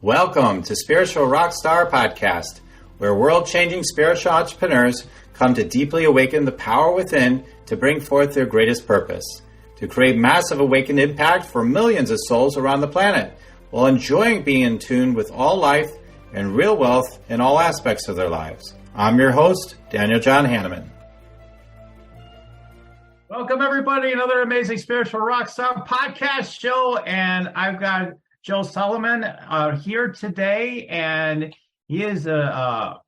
Welcome to Spiritual Rockstar Podcast, where world-changing spiritual entrepreneurs come to deeply awaken the power within to bring forth their greatest purpose, to create massive awakened impact for millions of souls around the planet, while enjoying being in tune with all life and real wealth in all aspects of their lives. I'm your host, Daniel John Hanneman. Welcome, everybody, another amazing Spiritual Rockstar Podcast show, and I've got Joe Solomon here today, and he is man,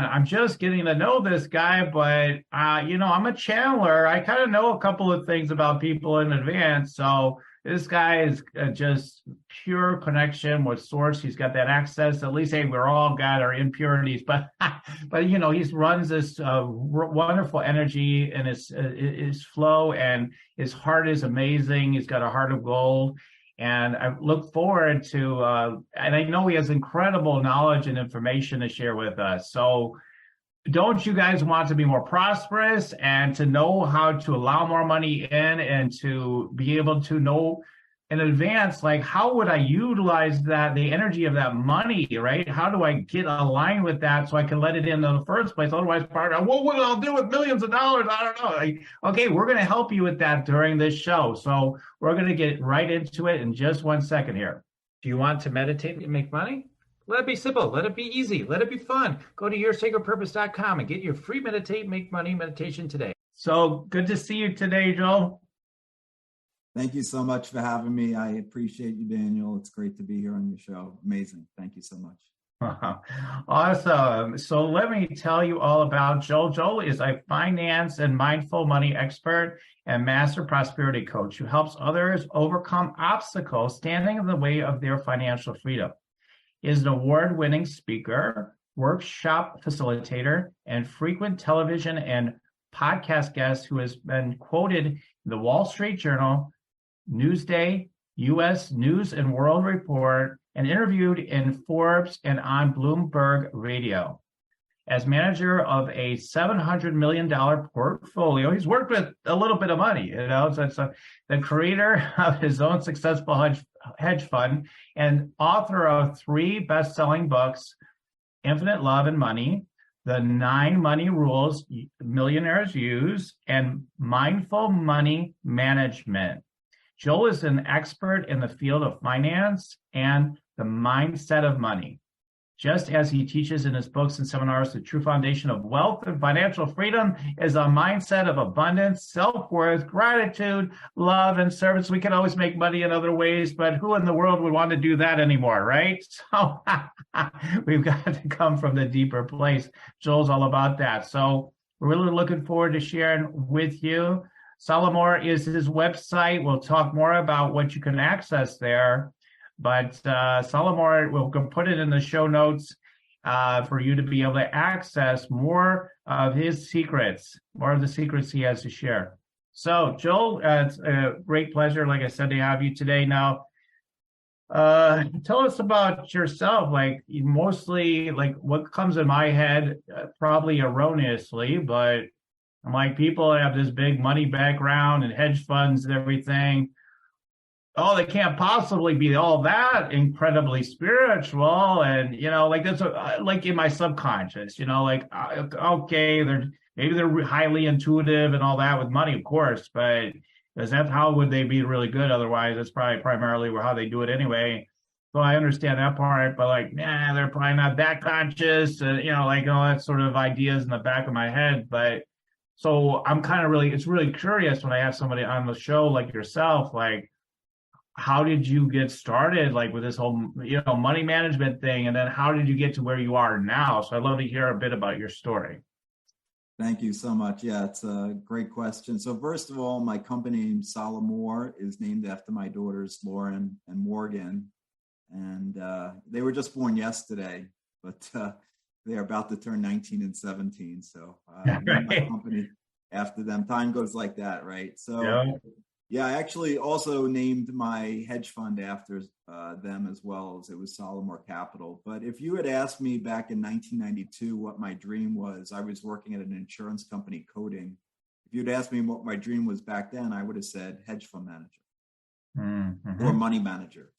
I'm just getting to know this guy, but, I'm a channeler. I kind of know a couple of things about people in advance, so this guy is just pure connection with Source. He's got that access. At least, hey, we're all got our impurities, but he runs this wonderful energy and his flow, and his heart is amazing. He's got a heart of gold. And I look forward to, and I know he has incredible knowledge and information to share with us. So don't you guys want to be more prosperous and to know how to allow more money in and to be able to know in advance, like, how would I utilize that, the energy of that money, right? How do I get aligned with that so I can let it in the first place? Otherwise, what will I do with millions of dollars? I don't know. Okay, we're going to help you with that during this show. So we're going to get right into it in just 1 second here. Do you want to meditate and make money? Let it be simple. Let it be easy. Let it be fun. Go to yoursacredpurpose.com and get your free Meditate, Make Money meditation today. So good to see you today, Joe. Thank you so much for having me. I appreciate you, Daniel. It's great to be here on your show. Amazing. Thank you so much. Awesome. So let me tell you all about Joel. Joel is a finance and mindful money expert and master prosperity coach who helps others overcome obstacles standing in the way of their financial freedom. He is an award-winning speaker, workshop facilitator, and frequent television and podcast guest who has been quoted in the Wall Street Journal, Newsday, U.S. News and World Report, and interviewed in Forbes and on Bloomberg Radio. As manager of a $700 million portfolio, he's worked with a little bit of money, So it's the creator of his own successful hedge fund and author of 3 best-selling books, Infinite Love and Money, The 9 Money Rules Millionaires Use, and Mindful Money Management. Joel is an expert in the field of finance and the mindset of money. Just as he teaches in his books and seminars, the true foundation of wealth and financial freedom is a mindset of abundance, self-worth, gratitude, love, and service. We can always make money in other ways, but who in the world would want to do that anymore, right? So we've got to come from the deeper place. Joel's all about that. So we're really looking forward to sharing with you. Solomor is his website. We'll talk more about what you can access there. But Solomor, we'll put it in the show notes for you to be able to access more of his secrets, more of the secrets he has to share. So, Joel, it's a great pleasure, like I said, to have you today. Now, tell us about yourself, mostly what comes in my head, probably erroneously, but I'm like, people have this big money background and hedge funds and everything. Oh, they can't possibly be all that incredibly spiritual. And, that's like in my subconscious, okay, they're highly intuitive and all that with money, of course, but how would they be really good? Otherwise, it's probably primarily how they do it anyway. So I understand that part, but they're probably not that conscious, all that sort of ideas in the back of my head. But so I'm kind of it's really curious when I have somebody on the show like yourself, how did you get started with this whole, money management thing? And then how did you get to where you are now? So I'd love to hear a bit about your story. Thank you so much. Yeah, it's a great question. So first of all, my company, Solomor, is named after my daughters, Lauren and Morgan. And they were just born yesterday, but they're about to turn 19 and 17. So named my company after them. Time goes like that, right? So yeah, I actually also named my hedge fund after them as well, as it was Solomor Capital. But if you had asked me back in 1992 what my dream was, I was working at an insurance company coding. If you'd asked me what my dream was back then, I would have said hedge fund manager or money manager.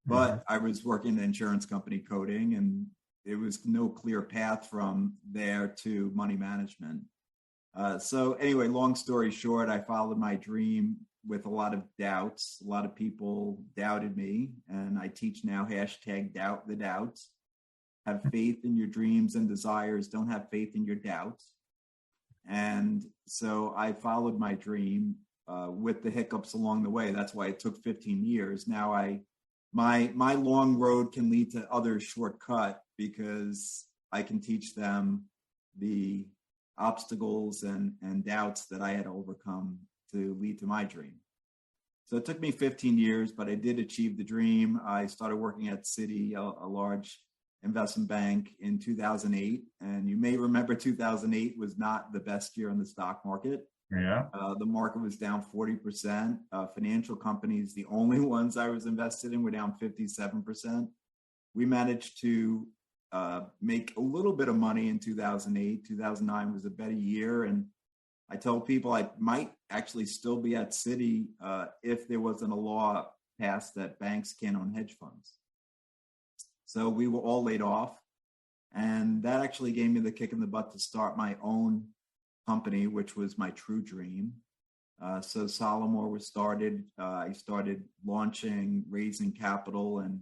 But I was working in an insurance company coding, and there was no clear path from there to money management. So anyway, long story short, I followed my dream with a lot of doubts. A lot of people doubted me, and I teach now #doubt the doubts. Have faith in your dreams and desires. Don't have faith in your doubts. And so I followed my dream with the hiccups along the way. That's why it took 15 years. Now my long road can lead to others' shortcut, because I can teach them the obstacles and doubts that I had to overcome to lead to my dream. So it took me 15 years, but I did achieve the dream. I started working at Citi, a large investment bank, in 2008. And you may remember 2008 was not the best year in the stock market. Yeah. The market was down 40%. Financial companies, the only ones I was invested in, were down 57%. We managed to make a little bit of money in 2008. 2009 was a better year. And I tell people I might actually still be at Citi if there wasn't a law passed that banks can't own hedge funds. So we were all laid off. And that actually gave me the kick in the butt to start my own company, which was my true dream. So Solomore was started. I started launching, raising capital, and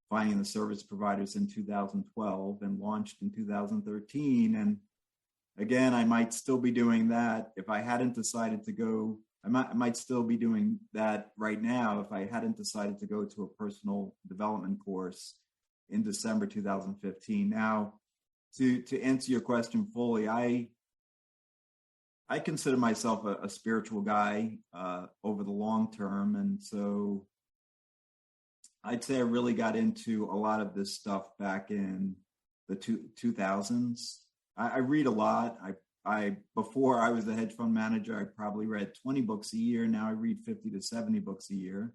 finding the service providers in 2012, and launched in 2013. And again, I might still be doing that if I hadn't decided to go. I might still be doing that right now if I hadn't decided to go to a personal development course in December 2015. Now, to answer your question fully, I consider myself a spiritual guy over the long term. And so I'd say I really got into a lot of this stuff back in the 2000s. I read a lot. Before I was a hedge fund manager, I probably read 20 books a year. Now I read 50 to 70 books a year.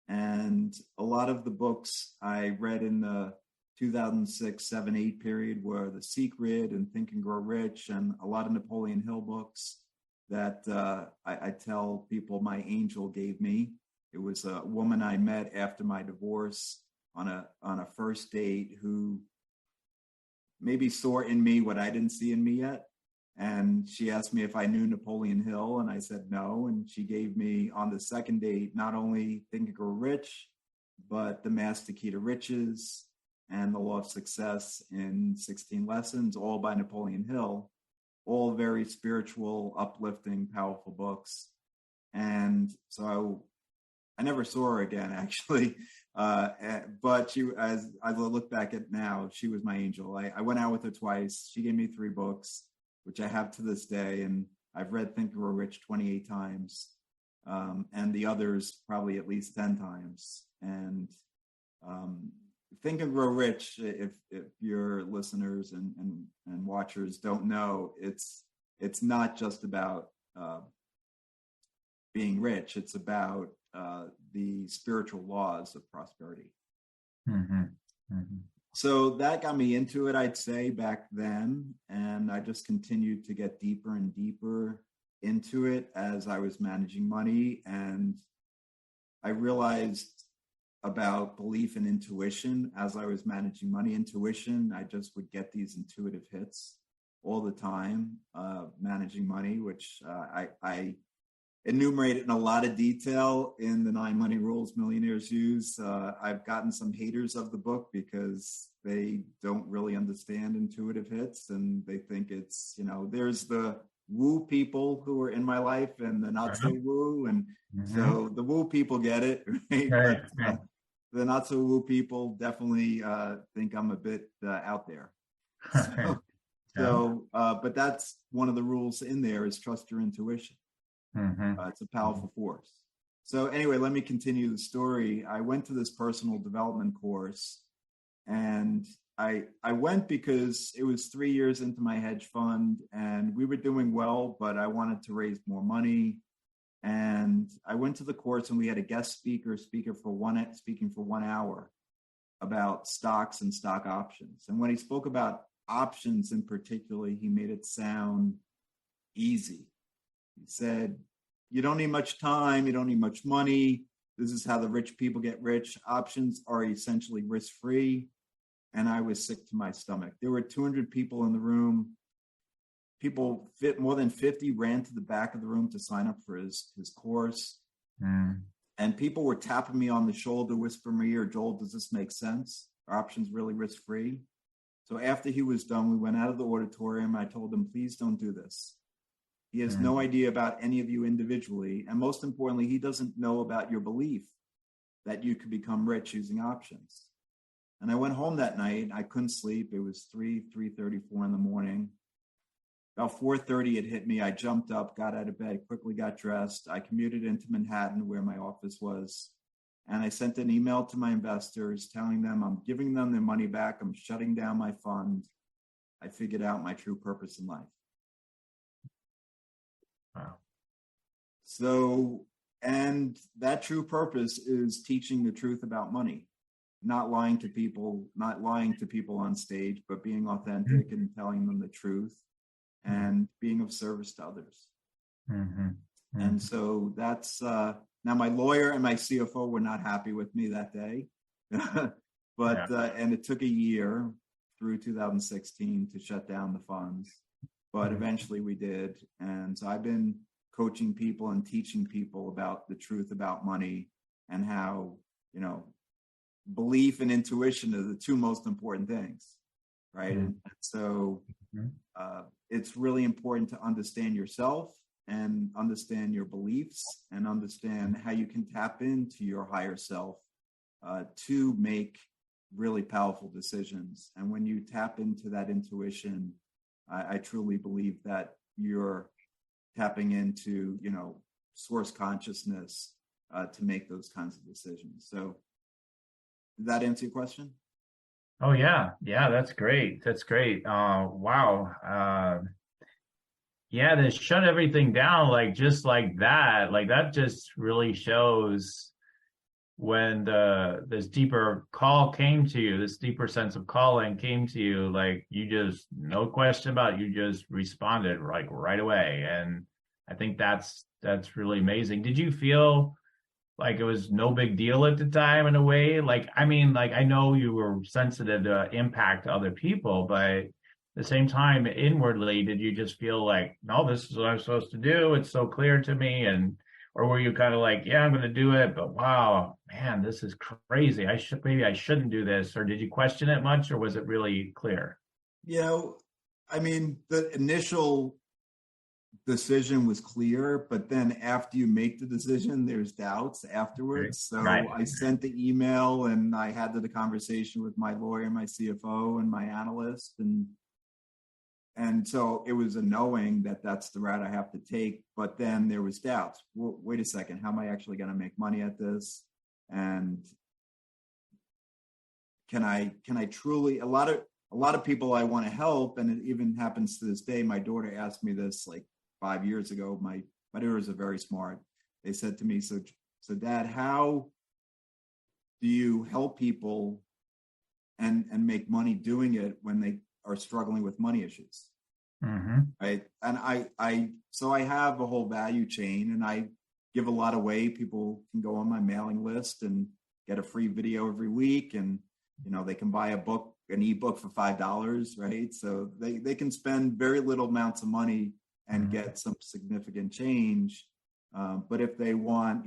And a lot of the books I read in the 2006, 7, 8 period were The Secret and Think and Grow Rich, and a lot of Napoleon Hill books that I tell people my angel gave me. It was a woman I met after my divorce on a first date who maybe saw in me what I didn't see in me yet. And she asked me if I knew Napoleon Hill, and I said no. And she gave me, on the second date, not only Think and Grow Rich, but The Master Key to Riches and The Law of Success in 16 Lessons, all by Napoleon Hill, all very spiritual, uplifting, powerful books. And so I never saw her again, actually. But she, as I look back at now, she was my angel. I went out with her twice. She gave me 3 books, which I have to this day. And I've read Think and Grow Rich 28 times. And the others probably at least 10 times. And Think and Grow Rich, if your listeners and watchers don't know, it's not just about being rich. It's about the spiritual laws of prosperity. Mm-hmm. Mm-hmm. So that got me into it, I'd say, back then. And I just continued to get deeper and deeper into it as I was managing money. And I realized about belief and intuition as I was managing money. Intuition, I just would get these intuitive hits all the time, managing money, which I enumerate it in a lot of detail in the 9 Money Rules Millionaires Use. I've gotten some haters of the book because they don't really understand intuitive hits, and they think it's, there's the woo people who are in my life and the not so woo. And so the woo people get it, right? Right. But the not so woo people definitely think I'm a bit out there. But that's one of the rules in there, is trust your intuition. It's a powerful force. So anyway, let me continue the story. I went to this personal development course, and I went because it was 3 years into my hedge fund, and we were doing well, but I wanted to raise more money. And I went to the course, and we had a guest speaking for 1 hour about stocks and stock options. And when he spoke about options in particular, he made it sound easy. He said, you don't need much time, you don't need much money, This is how the rich people get rich. Options are essentially risk-free. And I was sick to my stomach. There were 200 people in the room. People more than 50 ran to the back of the room to sign up for his course. And people were tapping me on the shoulder, whispering in my ear, Joel, does this make sense? Are options really risk-free? So after he was done, we went out of the auditorium. I told him, please don't do this. He has no idea about any of you individually. And most importantly, he doesn't know about your belief that you could become rich using options. And I went home that night. I couldn't sleep. It was 3:34 in the morning. About 4:30, it hit me. I jumped up, got out of bed, quickly got dressed. I commuted into Manhattan where my office was. And I sent an email to my investors telling them I'm giving them their money back. I'm shutting down my fund. I figured out my true purpose in life. Wow. So, and that true purpose is teaching the truth about money, not lying to people on stage, but being authentic and telling them the truth and being of service to others. And so that's, now my lawyer and my CFO were not happy with me that day, but, and it took a year through 2016 to shut down the funds, but eventually we did. And so I've been coaching people and teaching people about the truth about money and how, belief and intuition are the two most important things, right? And so it's really important to understand yourself and understand your beliefs and understand how you can tap into your higher self to make really powerful decisions. And when you tap into that intuition, I truly believe that you're tapping into, source consciousness to make those kinds of decisions. So did that answer your question? Oh, yeah. Yeah, that's great. That's great. Wow. Yeah, to shut everything down, just like that just really shows when this deeper call came to you, this deeper sense of calling came to you, you just, no question about it, you just responded right away. And I think that's really amazing. Did you feel like it was no big deal at the time in a way? I know you were sensitive to impact other people, but at the same time, inwardly, did you just feel no, this is what I'm supposed to do? It's so clear to me. Or were you kind of yeah, I'm going to do it, but wow, man, this is crazy. Maybe I shouldn't do this. Or did you question it much, or was it really clear? The initial decision was clear, but then after you make the decision, there's doubts afterwards. So I sent the email and I had the conversation with my lawyer, my CFO, and my analyst, and so it was a knowing that that's the route I have to take. But then there was doubts. Well, wait a second, how am I actually going to make money at this? And can I truly? A lot of people I want to help, and it even happens to this day. My daughter asked me this 5 years ago. My daughters are very smart. They said to me, so Dad, how do you help people and make money doing it when they are struggling with money issues? Right. And I have a whole value chain, and I give a lot away. People can go on my mailing list and get a free video every week, and they can buy an ebook for $5, right? So they can spend very little amounts of money and get some significant change. But if they want,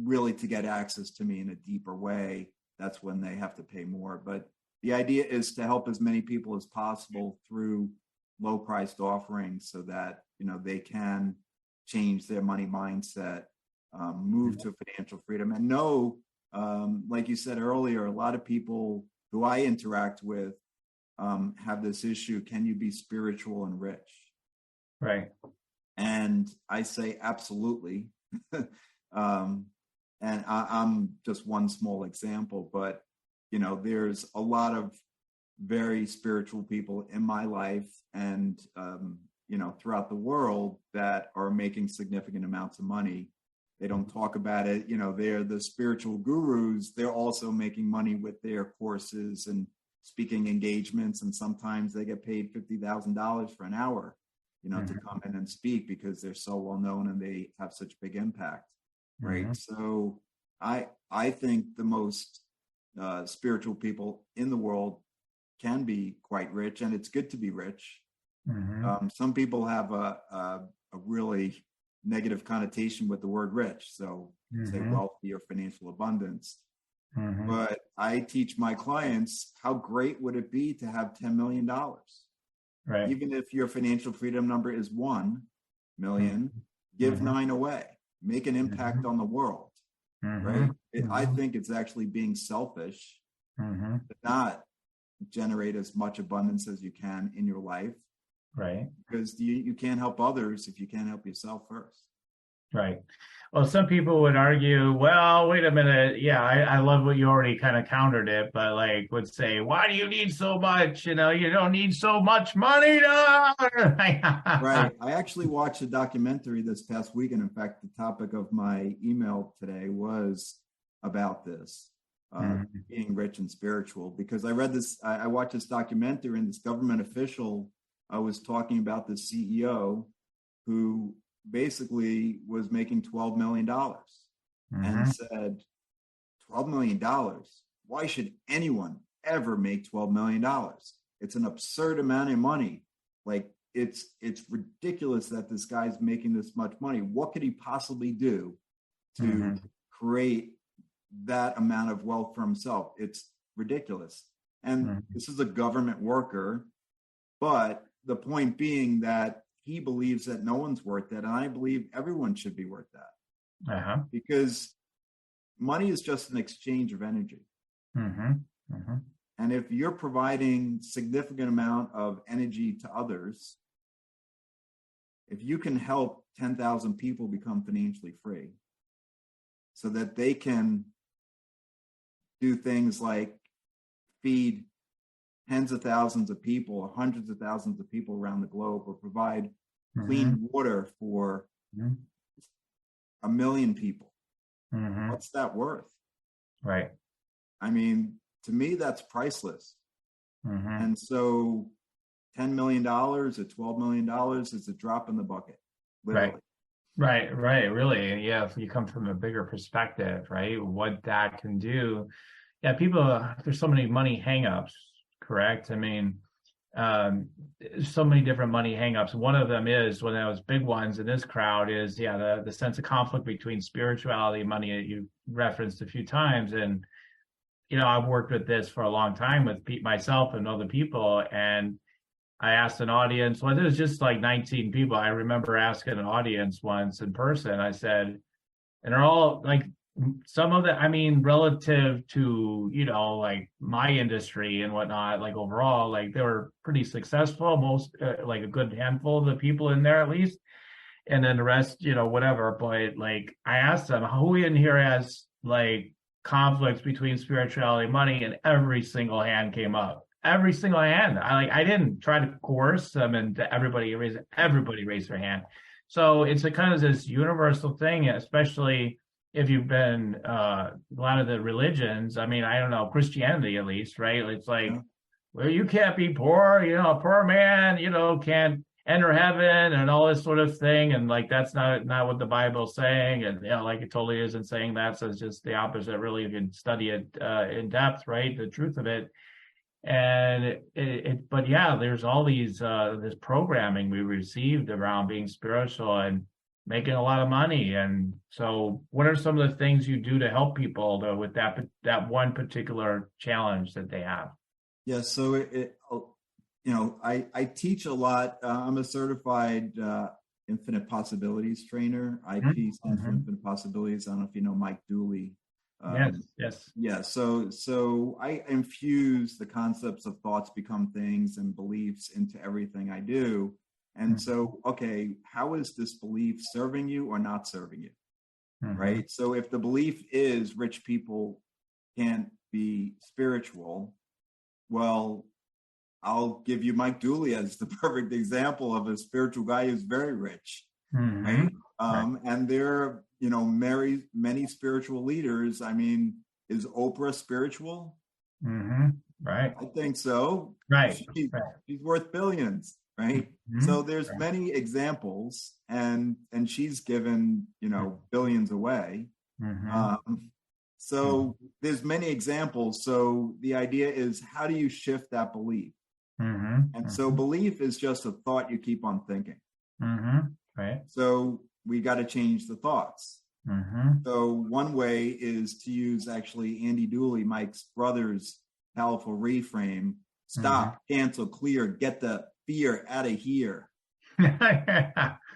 really to get access to me in a deeper way, that's when they have to pay more. But the idea is to help as many people as possible through low-priced offerings so that, they can change their money mindset, move to financial freedom, and know, like you said earlier, a lot of people who I interact with have this issue: can you be spiritual and rich? Right. And I say absolutely. And I'm just one small example, but there's a lot of very spiritual people in my life and throughout the world that are making significant amounts of money. They don't talk about it. They're the spiritual gurus. They're also making money with their courses and speaking engagements, and sometimes they get paid $50,000 for an hour, to come in and speak because they're so well known and they have such big impact. right? Mm-hmm. So I think the most spiritual people in the world can be quite rich, and it's good to be rich. Mm-hmm. Some people have a really negative connotation with the word rich, so say Mm-hmm. wealthy or financial abundance. Mm-hmm. But I teach my clients, how great would it be to have $10 million? Right. Even if your financial freedom number is 1 million, give Mm-hmm. 9 away, make an impact Mm-hmm. on the world, Mm-hmm. right? I Mm-hmm. think it's actually being selfish Mm-hmm. to not generate as much abundance as you can in your life, Right. because you can't help others if you can't help yourself first. Right. Well, some people would argue, well, wait a minute. Yeah, I love what you already kind of countered it, but like would say, why do you need so much? You don't need so much money. Right. I actually watched a documentary this past weekend. In fact, the topic of my email today was about this, Mhm. being rich and spiritual, because I watched this documentary, and this government official was talking about the CEO who basically was making $12 million and Mhm. said, $12 million? Why should anyone ever make $12 million? It's an absurd amount of money. Like, it's ridiculous that this guy's making this much money. What could he possibly do to Mhm. create that amount of wealth for himself? It's ridiculous. And Mhm. this is a government worker, but the point being that he believes that no one's worth that, and I believe everyone should be worth that, Uh-huh. because money is just an exchange of energy. Mhm. Mhm. And if you're providing significant amount of energy to others, if you can help 10,000 people become financially free so that they can do things like feed tens of thousands of people, hundreds of thousands of people around the globe, or provide Mhm. clean water for Mhm. 1 million people, Mhm. what's that worth? Right. I mean, to me, that's priceless. Mhm. And so $10 million or $12 million is a drop in the bucket, Right. literally. Right. Right. Really. Yeah. If you come from a bigger perspective, right? What that can do. Yeah. People, there's so many money hangups, correct? I mean, um, so many different money hangups. One of them is one of those big ones in this crowd is, yeah, the sense of conflict between spirituality and money that you referenced a few times. And, I've worked with this for a long time with myself and other people. And I asked an audience, well, it was just like 19 people. I remember asking an audience once in person, I said, and they're all like, some of the, I mean, relative to, like my industry and whatnot, like overall, like they were pretty successful, most, like a good handful of the people in there at least. And then the rest, whatever. But like, I asked them, who in here has like conflicts between spirituality and money? And every single hand came up. Every single hand. I didn't try to coerce them and everybody raised their hand. So it's a kind of this universal thing, especially if you've been a lot of the religions. I mean, I don't know, Christianity at least, right? It's Yeah. like, well, you can't be poor, a poor man, can't enter heaven and all this sort of thing. And like, that's not what the Bible's saying. And, like it totally isn't saying that. So it's just the opposite, really, if you can study it in depth, right? The truth of it. And but yeah, there's all this programming we received around being spiritual and making a lot of money. And so what are some of the things you do to help people though with that one particular challenge that they have? Yeah. So I teach a lot. I'm a certified infinite possibilities trainer. IP stands for Mm-hmm. infinite possibilities. I don't know if you know Mike Dooley. Yes, yes. Yeah. So I infuse the concepts of thoughts become things and beliefs into everything I do. And so, okay, how is this belief serving you or not serving you? Mm-hmm. Right. So if the belief is rich people can't be spiritual, well, I'll give you Mike Dooley as the perfect example of a spiritual guy who's very rich, Mm-hmm. right? Right. And there, many spiritual leaders. I mean, is Oprah spiritual? Mm-hmm. Right. I think so. Right. She, Right. she's worth billions. right? So there's many examples, and she's given, billions away. So there's many examples. So the idea is, how do you shift that belief? And so belief is just a thought you keep on thinking. Right. So we got to change the thoughts. So one way is to use actually Andy Dooley, Mike's brother's powerful reframe: stop, cancel, clear, get the fear out of here.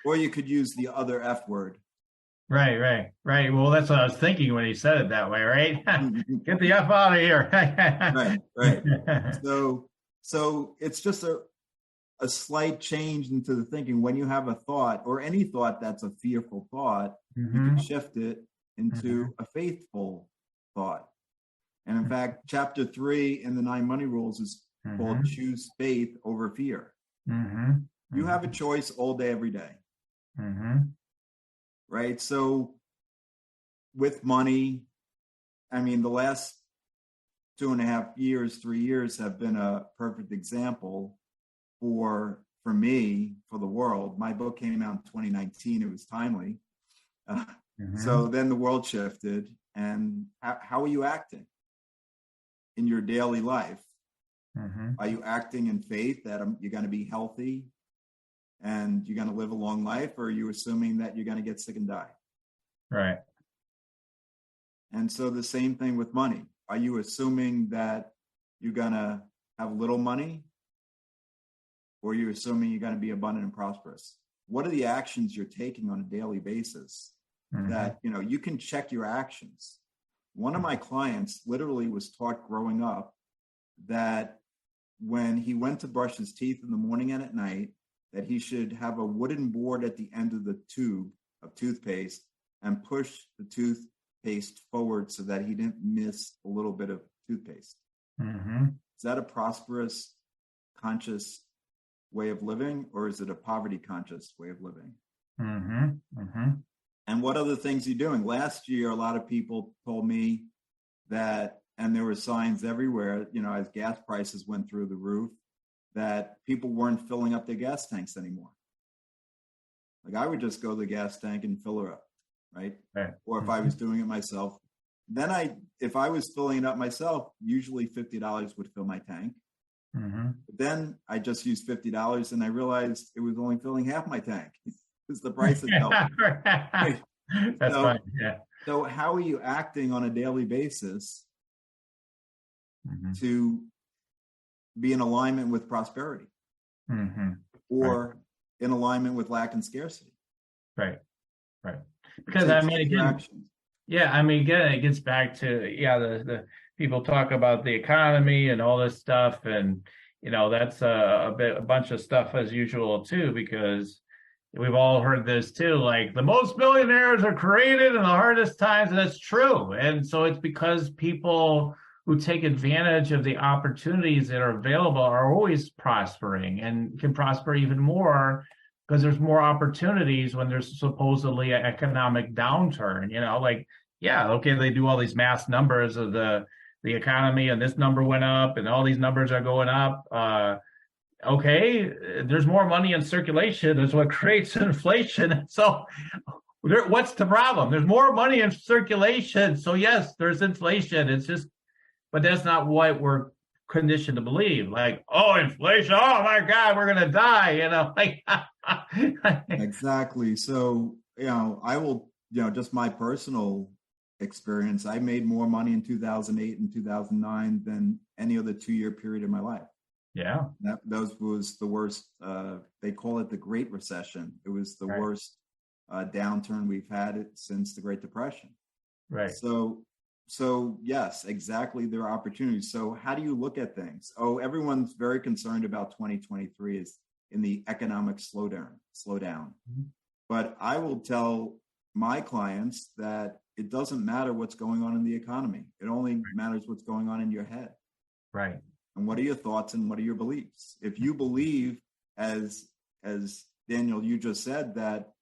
Or you could use the other F word. Right. Well, that's what I was thinking when he said it that way, right? Get the F out of here. Right. So it's just a slight change into the thinking. When you have a thought, or any thought that's a fearful thought, you can shift it into a faithful thought. And in fact, chapter 3 in the 9 money rules is called choose faith over fear. You have a choice all day, every day. Right. So with money, I mean, the last 2.5 years, 3 years have been a perfect example for me, for the world. My book came out in 2019. It was timely. So then the world shifted. And how are you acting in your daily life? Are you acting in faith that you're going to be healthy and you're going to live a long life, or are you assuming that you're going to get sick and die? Right. And so the same thing with money. Are you assuming that you're going to have little money, or are you assuming you're going to be abundant and prosperous? What are the actions you're taking on a daily basis that, you can check your actions? One of my clients literally was taught growing up that when he went to brush his teeth in the morning and at night, that he should have a wooden board at the end of the tube of toothpaste and push the toothpaste forward so that he didn't miss a little bit of toothpaste. Is that a prosperous, conscious way of living, or is it a poverty conscious way of living? And what other things are you doing? Last year, a lot of people told me that, and there were signs everywhere, as gas prices went through the roof, that people weren't filling up their gas tanks anymore. Like, I would just go to the gas tank and fill her up, right? Or if I was doing it myself, then if I was filling it up myself, usually $50 would fill my tank. But then I just used $50 and I realized it was only filling half my tank because the price had doubled. That's fine. Yeah. So how are you acting on a daily basis to be in alignment with prosperity or in alignment with lack and scarcity? Right. Because again, it gets back to the people talk about the economy and all this stuff, and that's a bunch of stuff as usual too, because we've all heard this too, like the most millionaires are created in the hardest times, and that's true. And so it's because people who take advantage of the opportunities that are available are always prospering and can prosper even more because there's more opportunities when there's supposedly an economic downturn. They do all these mass numbers of the economy, and this number went up and all these numbers are going up. There's more money in circulation. That's what creates inflation. So what's the problem? There's more money in circulation. So yes, there's inflation. It's just, but that's not what we're conditioned to believe. Like, inflation. Oh my God, we're going to die. Exactly. So, I will, just my personal experience, I made more money in 2008 and 2009 than any other 2-year period in my life. Yeah. Those was the worst. They call it the Great Recession. It was the worst downturn we've had since the Great Depression. Right. So yes, exactly. There are opportunities. So how do you look at things? Everyone's very concerned about 2023 is in the economic slowdown. But I will tell my clients that it doesn't matter what's going on in the economy. It only matters what's going on in your head. Right. And what are your thoughts and what are your beliefs? If you believe, as Daniel, you just said, that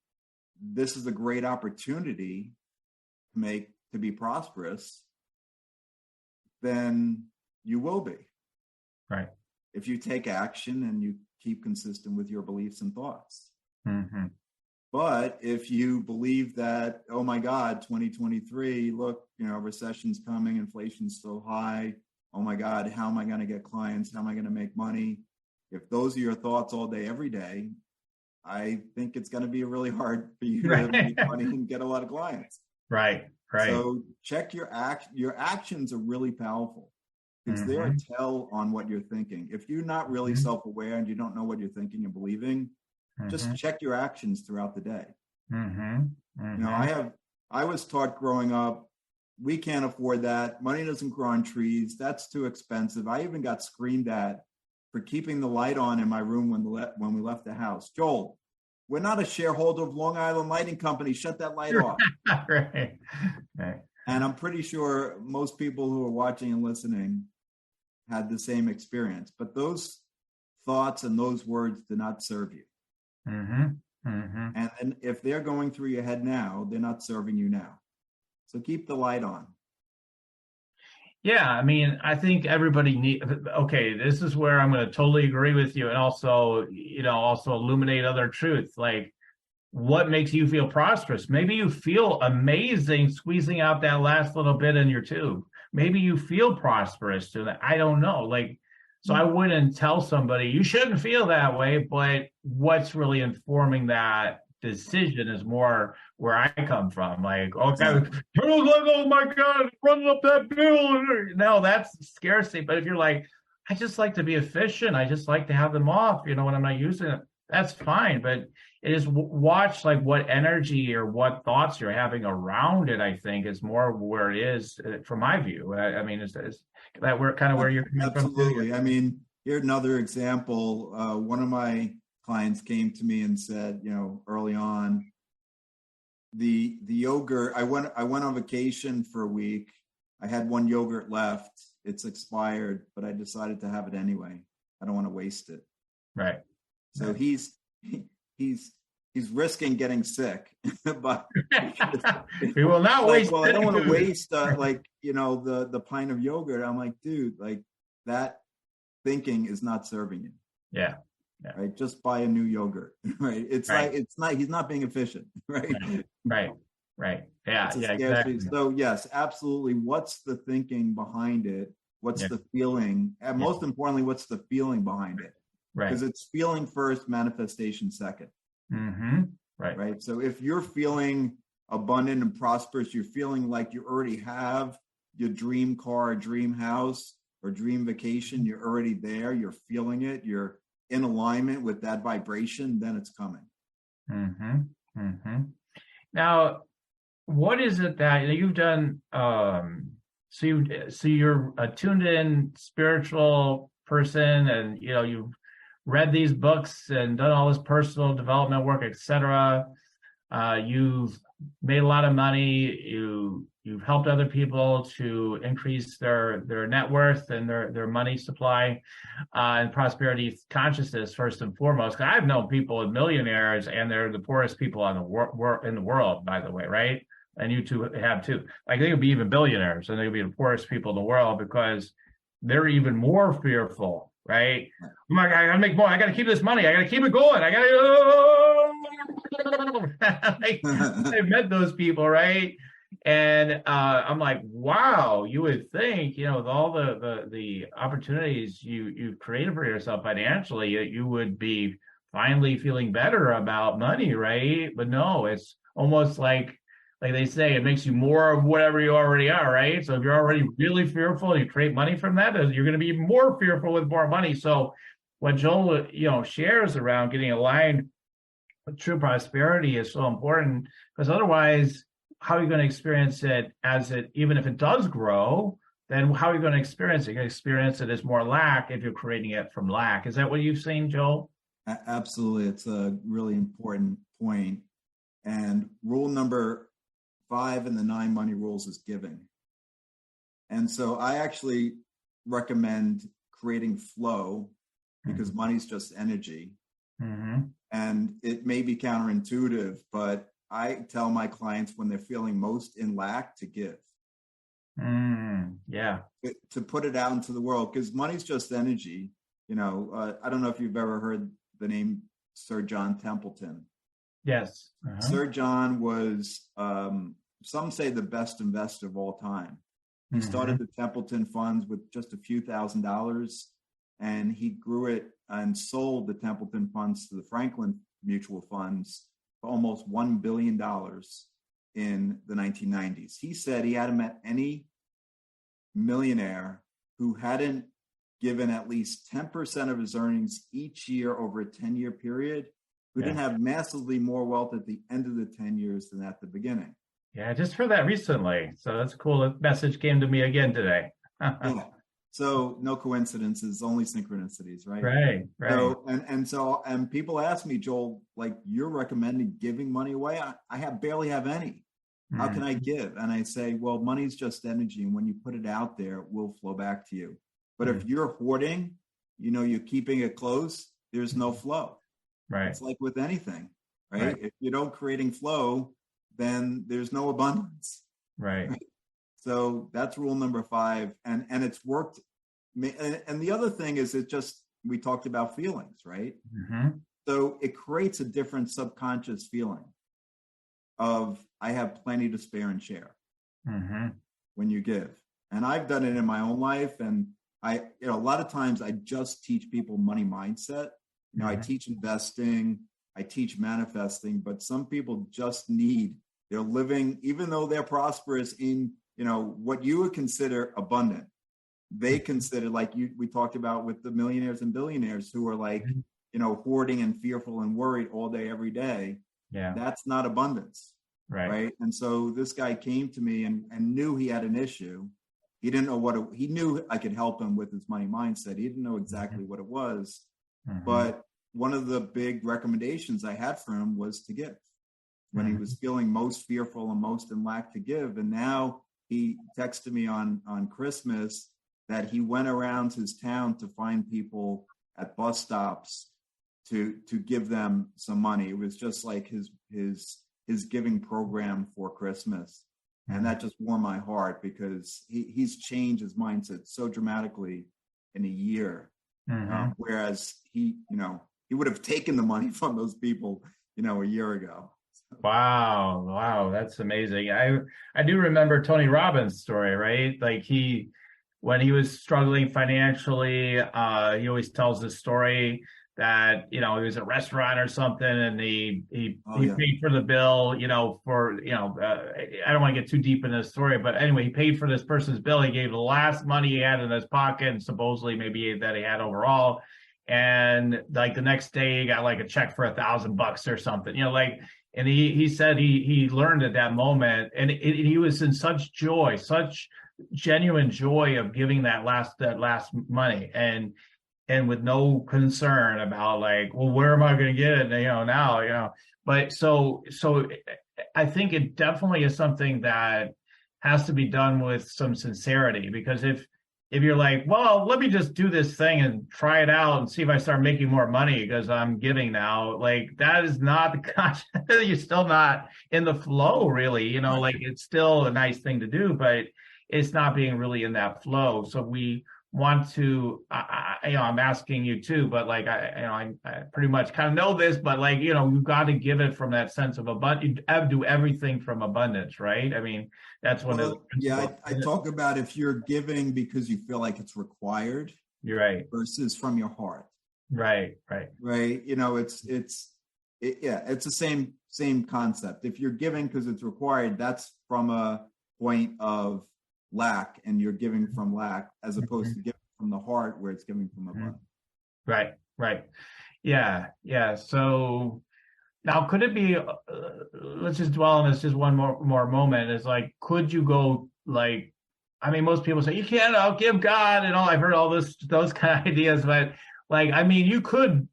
this is a great opportunity to be prosperous, then you will be. Right. If you take action and you keep consistent with your beliefs and thoughts. Mm-hmm. But if you believe that, oh my God, 2023, look, recession's coming, inflation's so high. Oh my God, how am I going to get clients? How am I going to make money? If those are your thoughts all day, every day, I think it's going to be really hard for you to make money and get a lot of clients. Right. So check your actions are really powerful because they're a tell on what you're thinking. If you're not really self-aware and you don't know what you're thinking and believing, just check your actions throughout the day. I was taught growing up, we can't afford that. Money doesn't grow on trees. That's too expensive. I even got screamed at for keeping the light on in my room when we left the house. Joel, we're not a shareholder of Long Island Lighting Company. Shut that light off. Right. And I'm pretty sure most people who are watching and listening had the same experience. But those thoughts and those words do not serve you. And if they're going through your head now, they're not serving you now. So keep the light on. Yeah, I mean, I think everybody okay, this is where I'm going to totally agree with you, and also, also illuminate other truths. Like, what makes you feel prosperous? Maybe you feel amazing squeezing out that last little bit in your tube. Maybe you feel prosperous to that. I don't know. So I wouldn't tell somebody you shouldn't feel that way, but what's really informing that decision is more where I come from. Like, okay, oh my God, running up that bill. No, that's scarcity. But if you're like, I just like to be efficient, I just like to have them off, when I'm not using it, that's fine. But it is watch what energy or what thoughts you're having around it, I think, is more where it is from my view. I mean, is that where kind of where you're coming from? Absolutely. I mean, here's another example. One of my clients came to me and said, early on, the yogurt, I went on vacation for a week. I had one yogurt left. It's expired, but I decided to have it anyway. I don't want to waste it. Right. So he's risking getting sick, but we will not waste. Well, I don't want to waste the pint of yogurt. I'm like, dude, that thinking is not serving you. Yeah. Right. Just buy a new yogurt. Right. It's he's not being efficient. Right. Right. Yeah. Exactly. So yes, absolutely. What's the thinking behind it? What's the feeling? And most importantly, what's the feeling behind it? Right. Because it's feeling first, manifestation second. Right. So if you're feeling abundant and prosperous, you're feeling like you already have your dream car, dream house, or dream vacation, you're already there, you're feeling it, you're in alignment with that vibration, then it's coming. Now, what is it that you've done? So you're a tuned in spiritual person, and you've read these books and done all this personal development work, etc. You've made a lot of money. You've helped other people to increase their net worth and their money supply and prosperity consciousness first and foremost. 'Cause I've known people with millionaires, and they're the poorest people in the world, by the way, right? And you two have too. Like, they could be even billionaires, and they could be the poorest people in the world because they're even more fearful, right? Oh my God, I gotta make more. I gotta keep this money. I gotta keep it going. I gotta. I've met those people, right? And I'm like, wow, you would think, with all the opportunities you've created for yourself financially, you would be finally feeling better about money, right? But no, it's almost like they say, it makes you more of whatever you already are, right? So if you're already really fearful and you create money from that, you're going to be more fearful with more money. So what Joel, shares around getting aligned with true prosperity is so important, because otherwise, how are you going to experience it even if it does grow? Then how are you going to experience it? You're going to experience it as more lack if you're creating it from lack. Is that what you've seen, Joel? Absolutely. It's a really important point. And rule number 5 in the 9 money rules is giving. And so I actually recommend creating flow, because money's just energy. And it may be counterintuitive, but I tell my clients when they're feeling most in lack to give. Yeah. To put it out into the world, because money's just energy. I don't know if you've ever heard the name Sir John Templeton. Yes. Sir John was, some say, the best investor of all time. He started the Templeton funds with just a few $1,000s, and he grew it and sold the Templeton funds to the Franklin mutual funds for almost $1 billion in the 1990s. He said he hadn't met any millionaire who hadn't given at least 10% of his earnings each year over a 10-year period, who didn't have massively more wealth at the end of the 10 years than at the beginning. Yeah, I just heard that recently. So that's cool. That message came to me again today. Yeah. So no coincidences, only synchronicities, right? Right. So and people ask me, Joel, like, you're recommending giving money away? I barely have any. How can I give? And I say, well, money's just energy, and when you put it out there, it will flow back to you. But if you're hoarding, you're keeping it close, there's no flow. Right. It's like with anything, right? If you don't creating flow, then there's no abundance. Right. So that's rule number 5. And it's worked. And the other thing is, we talked about feelings, right? So it creates a different subconscious feeling of, I have plenty to spare and share when you give. And I've done it in my own life. And a lot of times I just teach people money mindset. I teach investing, I teach manifesting, but some people just they're living, even though they're prosperous in, what you would consider abundant. They consider, like we talked about with the millionaires and billionaires who are like, hoarding and fearful and worried all day, every day. Yeah. That's not abundance. Right. And so this guy came to me and knew he had an issue. He didn't know he knew I could help him with his money mindset. He didn't know exactly what it was. But one of the big recommendations I had for him was to give when he was feeling most fearful and most in lack, to give. And now he texted me on Christmas that he went around his town to find people at bus stops to give them some money. It was just like his giving program for Christmas. And that just warmed my heart, because he's changed his mindset so dramatically in a year. Whereas he would have taken the money from those people, a year ago. Wow. That's amazing. I do remember Tony Robbins' story, right? Like when he was struggling financially, he always tells this story that, he was at a restaurant or something, and he paid for the bill, I don't want to get too deep into the story, but anyway, he paid for this person's bill. He gave the last money he had in his pocket, and supposedly maybe that he had overall. And like the next day, he got like a check for $1,000 or something, and he said he learned at that moment, and he was in such joy, such genuine joy of giving that last money, and with no concern about like, well, where am I going to get it now, but so I think it definitely is something that has to be done with some sincerity, because if you're like, well, let me just do this thing and try it out and see if I start making more money because I'm giving now, like that is not the concept. You're still not in the flow, really, like it's still a nice thing to do, but it's not being really in that flow. So we want to, I'm asking you too, but like, I pretty much kind of know this, but like, we've got to give it from that sense of abundance. Do everything from abundance, right? I mean, that's one of the principles. I talk about if you're giving because you feel like it's required. You're right. Versus from your heart. Right. It's the same concept. If you're giving because it's required, that's from a point of lack, and you're giving from lack, as opposed to giving from the heart, where it's giving from abundance. Right. Yeah. So now, could it be? Let's just dwell on this just one more moment. Is like, could you go like? I mean, most people say you can't outgive God and all. I've heard all those kind of ideas, but like, I mean, you could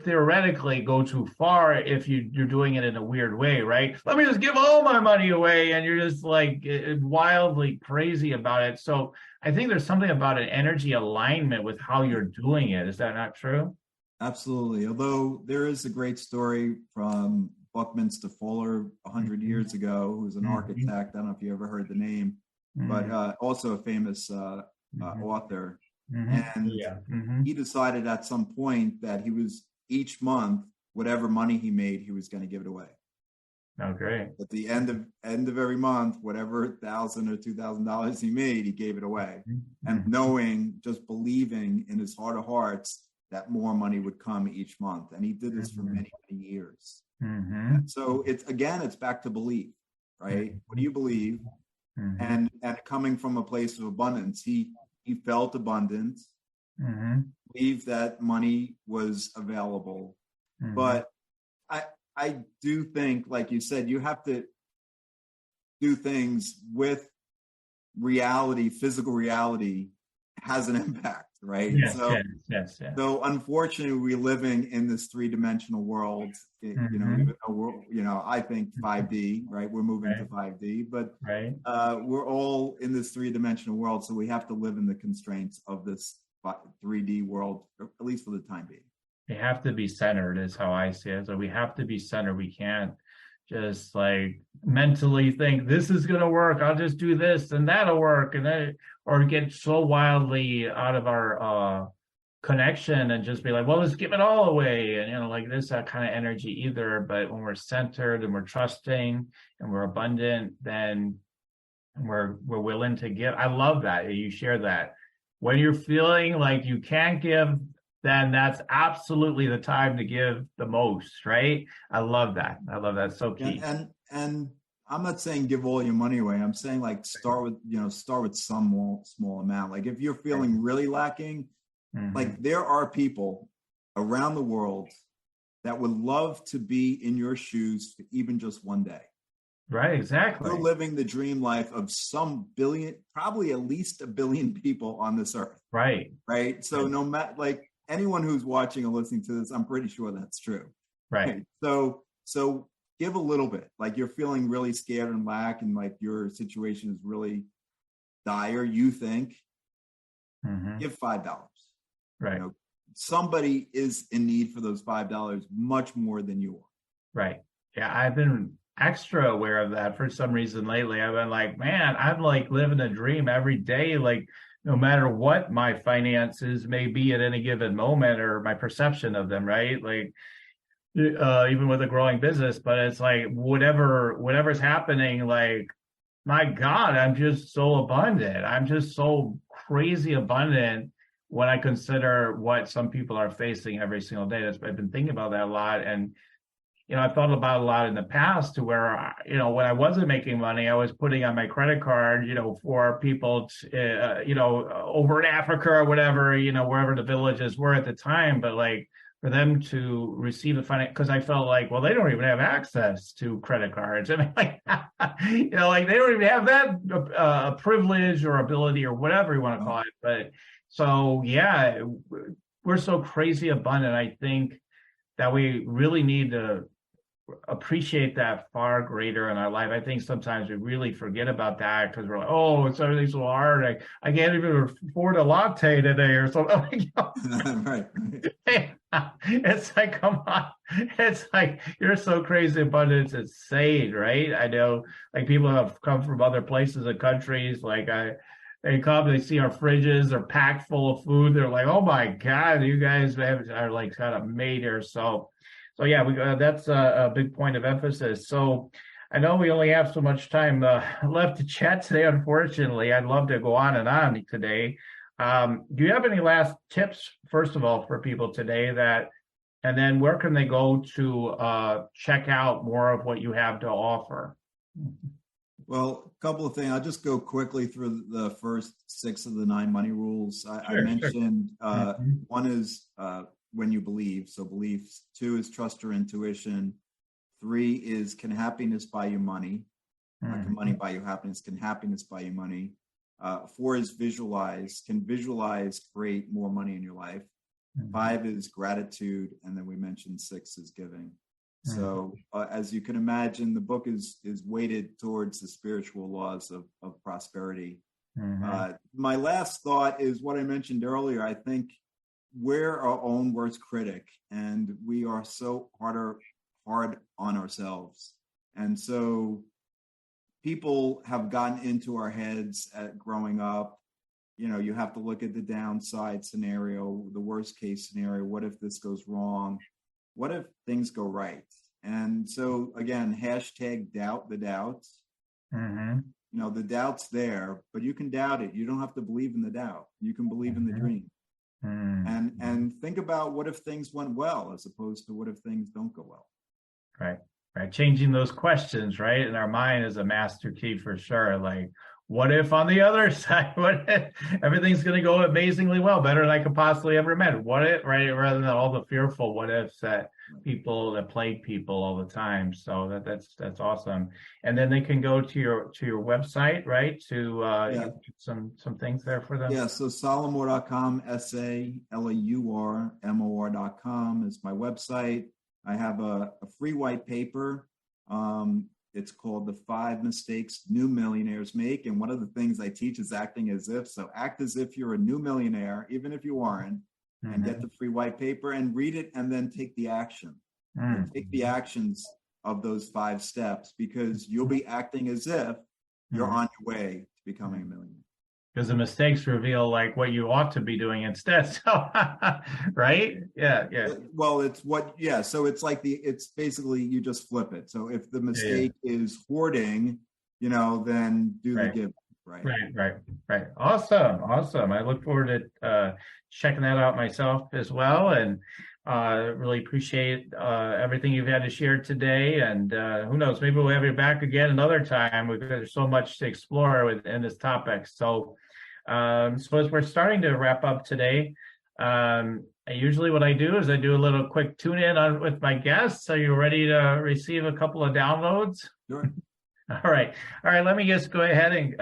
theoretically go too far if you're doing it in a weird way, right? Let me just give all my money away, and you're just like wildly crazy about it. So I think there's something about an energy alignment with how you're doing it. Is that not true? Absolutely. Although there is a great story from Buckminster Fuller 100 years ago, who's an architect. I don't know if you ever heard the name, but also a famous author. And Yeah. he decided at some point that each month, whatever money he made, he was going to give it away. Oh, great. At the end of every month, whatever $1,000 or $2,000 he made, he gave it away. And knowing, just believing in his heart of hearts that more money would come each month. And he did this for many, many years. So it's back to belief, right? What do you believe? And coming from a place of abundance, he felt abundant, believed that money was available. But I do think, like you said, you have to do things with reality. Physical reality has an impact, right? Yes. So unfortunately, we're living in this three-dimensional world. Even though I think 5D, right? We're moving to 5D, but we're all in this three-dimensional world. So we have to live in the constraints of this 3D world, at least for the time being. We have to be centered is how I see it. So we have to be centered. We can't just like mentally think this is going to work. I'll just do this and that'll work. Or get so wildly out of our connection and just be like, well, let's give it all away. And, like this, that kind of energy either. But when we're centered and we're trusting and we're abundant, then we're willing to give. I love that you share that. When you're feeling like you can't give, then that's absolutely the time to give the most, right? I love that. So key. And I'm not saying give all your money away. I'm saying like start with some small amount. Like if you're feeling really lacking, like there are people around the world that would love to be in your shoes for even just one day. Right, exactly. You're living the dream life of some billion, probably at least 1 billion people on this earth. Right. So no matter, like, anyone who's watching or listening to this, I'm pretty sure that's true. Right. So give a little bit. Like you're feeling really scared and lack, and like your situation is really dire. You think, give $5. Right. Somebody is in need for those $5 much more than you are. Right. Yeah, I've been extra aware of that for some reason lately. I've been like, man, I'm like living a dream every day. Like, no matter what my finances may be at any given moment or my perception of them, right? Like, even with a growing business, but it's like whatever's happening, like, my God, I'm just so abundant. I'm just so crazy abundant when I consider what some people are facing every single day. I've been thinking about that a lot. And I thought about a lot in the past to where, when I wasn't making money, I was putting on my credit card, for people, over in Africa or whatever, wherever the villages were at the time. But like for them to receive the finance, because I felt like, well, they don't even have access to credit cards. I mean, like, like they don't even have that privilege or ability or whatever you want to call it. But so, yeah, we're so crazy abundant. I think that we really need to appreciate that far greater in our life. I think sometimes we really forget about that because we're like, oh, it's everything's so hard. I can't even afford a latte today or something. Right. It's like, come on. It's like, you're so crazy abundant. It's insane, right? I know, like, people have come from other places and countries. Like, they come, they see our fridges are packed full of food. They're like, oh my God, you guys are like kind of made here. So yeah, that's a big point of emphasis. So I know we only have so much time left to chat today, unfortunately. I'd love to go on and on today. Do you have any last tips, first of all, for people today and then where can they go to check out more of what you have to offer? Well, a couple of things. I'll just go quickly through the first 6 of the 9 money rules. I mentioned one is when you believe. So beliefs. 2 is trust your intuition. 3 is can happiness buy you money? Can money buy you happiness? Can happiness buy you money? 4 is visualize. Can visualize create more money in your life? 5 is gratitude. And then we mentioned 6 is giving. So as you can imagine, the book is weighted towards the spiritual laws of prosperity. My last thought is what I mentioned earlier. I think we're our own worst critic, and we are so hard on ourselves. And so people have gotten into our heads at growing up you have to look at the downside scenario, the worst case scenario. What if this goes wrong? What if things go right? And so again, hashtag doubt the doubts. Mm-hmm. The doubt's there, but you can doubt it. You don't have to believe in the doubt. You can believe in the dream. And think about what if things went well, as opposed to what if things don't go well. Right. Changing those questions, right, in our mind is a master key for sure. Like, what if on the other side, what if everything's going to go amazingly well, better than I could possibly ever imagine? What if, right, rather than all the fearful what ifs that plague people all the time. So that's awesome. And then they can go to your website, right, to some things there for them. Yeah. So salamor.com, SALAURMOR.com is my website. I have a free white paper. It's called The 5 Mistakes New Millionaires Make. And one of the things I teach is acting as if. So act as if you're a new millionaire, even if you aren't, and get the free white paper and read it and then take the action. Take the actions of those 5 steps, because you'll be acting as if you're on your way to becoming a millionaire. Because the mistakes reveal like what you ought to be doing instead. So, right? Yeah. Well, so it's like it's basically you just flip it. So if the mistake is hoarding, then do the giving. Right. Awesome. I look forward to checking that out myself as well. And really appreciate everything you've had to share today. And who knows, maybe we'll have you back again another time. There's so much to explore within this topic. So as we're starting to wrap up today, usually what I do is I do a little quick tune in with my guests. Are you ready to receive a couple of downloads? Sure. All right. Let me just go ahead and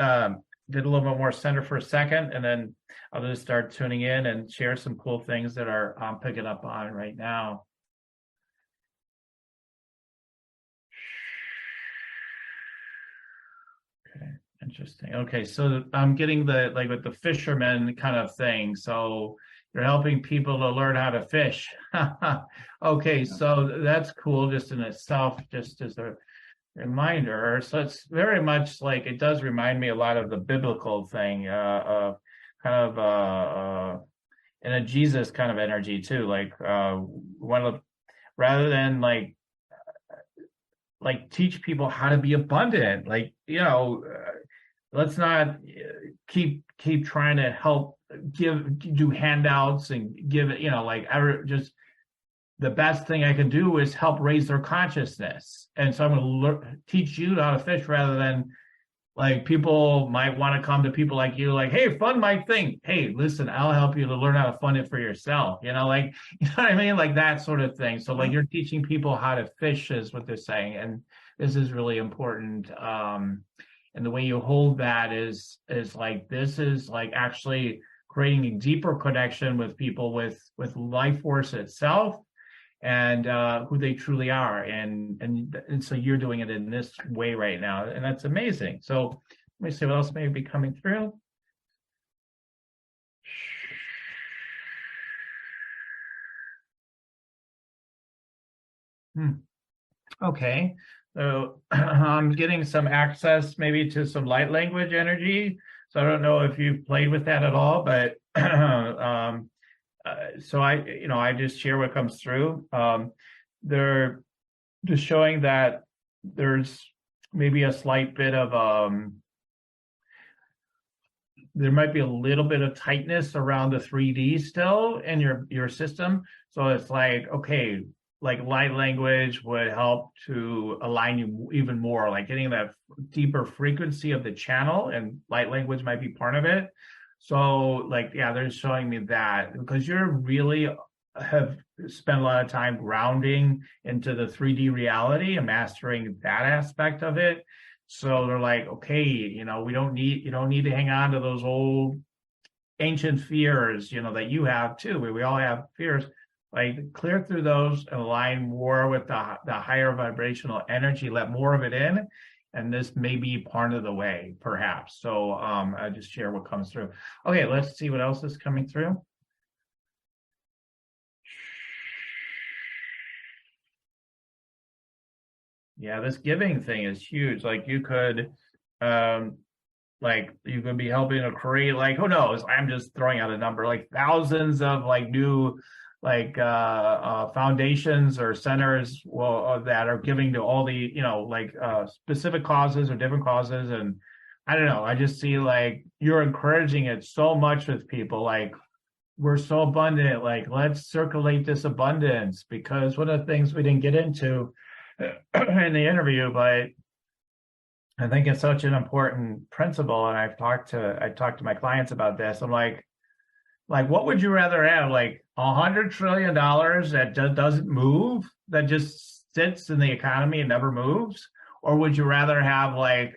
get a little bit more center for a second, and then I'll just start tuning in and share some cool things that I'm picking up on right now. Okay, interesting. Okay, so I'm getting with the fisherman kind of thing. So you're helping people to learn how to fish. Okay, so that's cool just in itself, just as a reminder. So it's very much like, it does remind me a lot of the biblical thing, of kind of in a Jesus kind of energy too. Like rather than like teach people how to be abundant, let's not keep trying to help do handouts and give it, just the best thing I can do is help raise their consciousness. And so I'm going to teach you how to fish, rather than like people might want to come to people like you, like, hey, fund my thing. Hey, listen, I'll help you to learn how to fund it for yourself. You know what I mean? Like that sort of thing. So like you're teaching people how to fish is what they're saying. And this is really important. And the way you hold that is like, this is like actually creating a deeper connection with people, with life force itself, and who they truly are, and so you're doing it in this way right now, and that's amazing. So let me see what else may be coming through. Okay, so I'm getting some access maybe to some light language energy. So I don't know if you've played with that at all, but so I just share what comes through. They're just showing that there's maybe a slight bit of there might be a little bit of tightness around the 3D still in your system. So it's like, okay, like light language would help to align you even more, like getting that deeper frequency of the channel, and light language might be part of it. So they're showing me that because you're really have spent a lot of time grounding into the 3D reality and mastering that aspect of it. So they're like, okay, you don't need to hang on to those old ancient fears, that you have too. We all have fears. Like clear through those and align more with the higher vibrational energy, let more of it in. And this may be part of the way, perhaps. So I just share what comes through. Okay, let's see what else is coming through. Yeah, this giving thing is huge. Like you could, like you could be helping to create, like, who knows, I'm just throwing out a number, like thousands of like new like foundations or centers that are giving to all the, specific causes or different causes. And I don't know, I just see like you're encouraging it so much with people, like we're so abundant, like let's circulate this abundance, because one of the things we didn't get into in the interview, but I think it's such an important principle, and I talked to my clients about this. I'm like, what would you rather have? Like $100 trillion that doesn't move, that just sits in the economy and never moves, or would you rather have like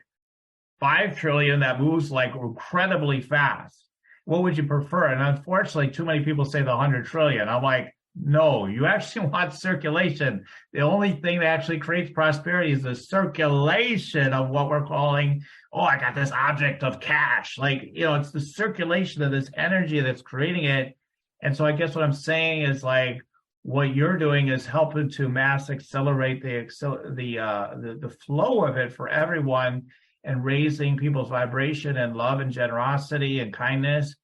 5 trillion that moves like incredibly fast? What would you prefer? And unfortunately, too many people say the 100 trillion. I'm like, no, you actually want circulation. The only thing that actually creates prosperity is the circulation of what we're calling, oh, I got this object of cash. Like, it's the circulation of this energy that's creating it. And so I guess what I'm saying is like, what you're doing is helping to mass accelerate the flow of it for everyone, and raising people's vibration and love and generosity and kindness.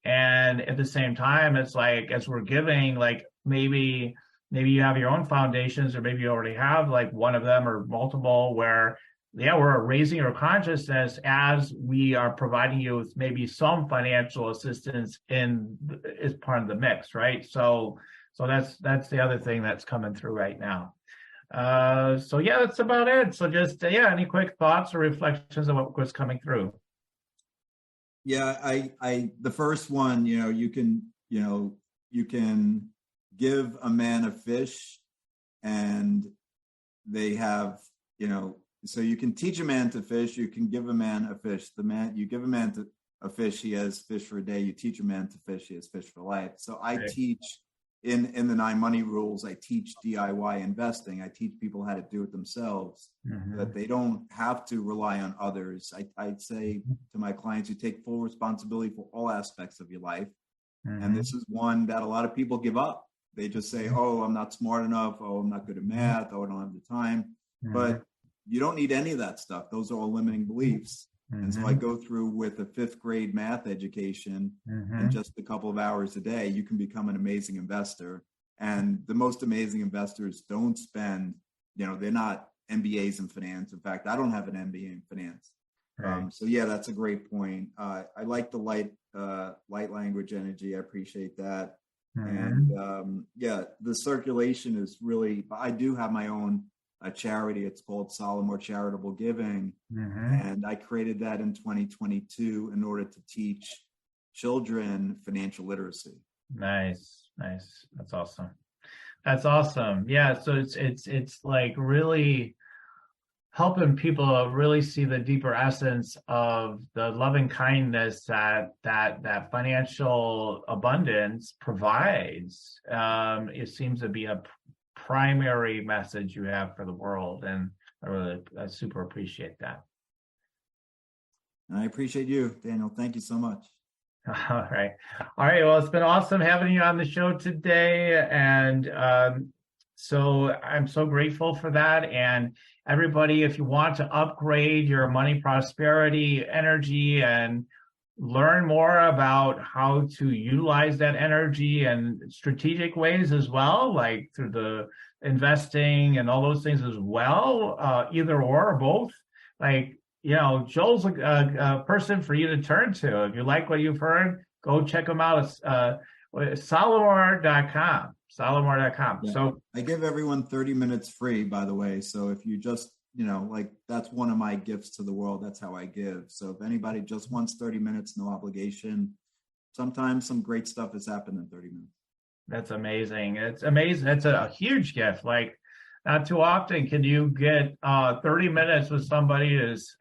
And at the same time, it's like, as we're giving, like maybe you have your own foundations, or maybe you already have like one of them or multiple, where we're raising your consciousness as we are providing you with maybe some financial assistance as part of the mix, right? So that's the other thing that's coming through right now. That's about it. So just any quick thoughts or reflections on what was coming through? Yeah, the first one, you can give a man a fish, and they have, so you can teach a man to fish, you can give a man a fish. You give a man a fish, he has fish for a day. You teach a man to fish, he has fish for life. So I teach in the 9 money rules, I teach DIY investing. I teach people how to do it themselves, that they don't have to rely on others. I'd say to my clients, you take full responsibility for all aspects of your life. And this is one that a lot of people give up. They just say, oh, I'm not smart enough. Oh, I'm not good at math. Oh, I don't have the time. But you don't need any of that stuff. Those are all limiting beliefs. And so I go through with a 5th grade math education in just a couple of hours a day. You can become an amazing investor. And the most amazing investors don't spend, they're not MBAs in finance. In fact, I don't have an MBA in finance. Right. That's a great point. I like the light language energy. I appreciate that. And the circulation is really, I do have my own a charity. It's called Salamore Charitable Giving. And I created that in 2022 in order to teach children financial literacy. Nice. That's awesome. Yeah. So it's like really helping people really see the deeper essence of the loving kindness that financial abundance provides. It seems to be a primary message you have for the world, and I super appreciate that. And I appreciate you, Daniel. Thank you so much. All right. Well, it's been awesome having you on the show today, and so I'm so grateful for that. And everybody, if you want to upgrade your money prosperity energy and learn more about how to utilize that energy in strategic ways as well, like through the investing and all those things as well, either or both, like, Joel's a person for you to turn to. If you like what you've heard, go check him out. It's Salamore.com. Salamore.com. Yeah. So I give everyone 30 minutes free, by the way. So if you just, that's one of my gifts to the world. That's how I give. So if anybody just wants 30 minutes, no obligation. Sometimes some great stuff has happened in 30 minutes. That's amazing. It's amazing. It's a huge gift. Like, not too often can you get 30 minutes with somebody who's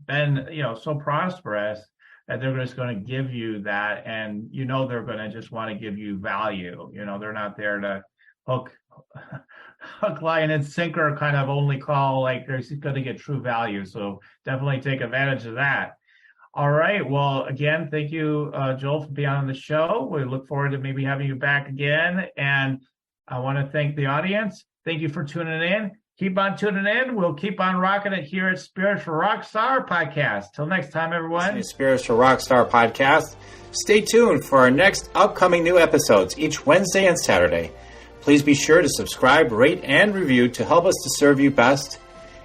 been, so prosperous that they're just going to give you that. And, they're going to just want to give you value. They're not there to hook line and sinker kind of only call, like they're going to get true value. So definitely take advantage of that. All right. Well, again, thank you, Joel, for being on the show. We look forward to maybe having you back again. And I want to thank the audience. Thank you for tuning in. Keep on tuning in. We'll keep on rocking it here at Spiritual Rockstar Podcast. Till next time, everyone. Spiritual Rockstar Podcast. Stay tuned for our next upcoming new episodes each Wednesday and Saturday. Please be sure to subscribe, rate, and review to help us to serve you best.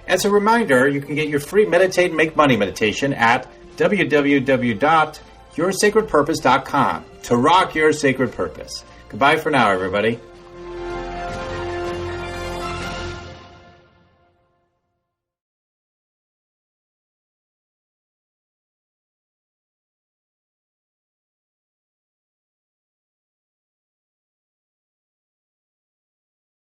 As a reminder, you can get your free Meditate and Make Money meditation at www.yoursacredpurpose.com to rock your sacred purpose. Goodbye for now, everybody.